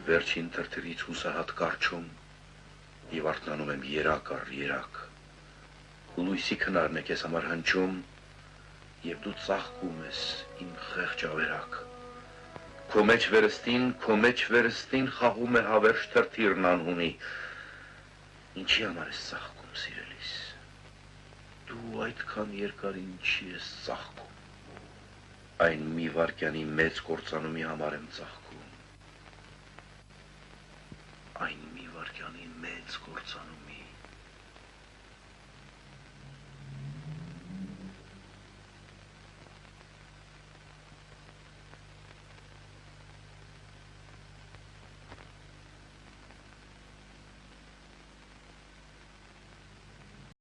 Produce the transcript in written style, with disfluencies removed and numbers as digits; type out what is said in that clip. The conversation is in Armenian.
Վերջին թրթրից հուսահատ կարչում և արթնանում եմ երակ առ երակ, ու լույսի քնարն է քեզ համար հնչում և դու ծաղկում ես իմ խեղճ ավերակ։ Քո մեջ վերստին խաղում է հավերժ թրթիրն անհունի։ Ինչի համար ես ծաղկում, սիրելիս, դու այդքան երկար ինչի ես ծաղկում։ Այն մի վարկյանի մեծ կործանումի համար եմ ծաղկում։ Այն մի վարկյանի մեծ կործանումի։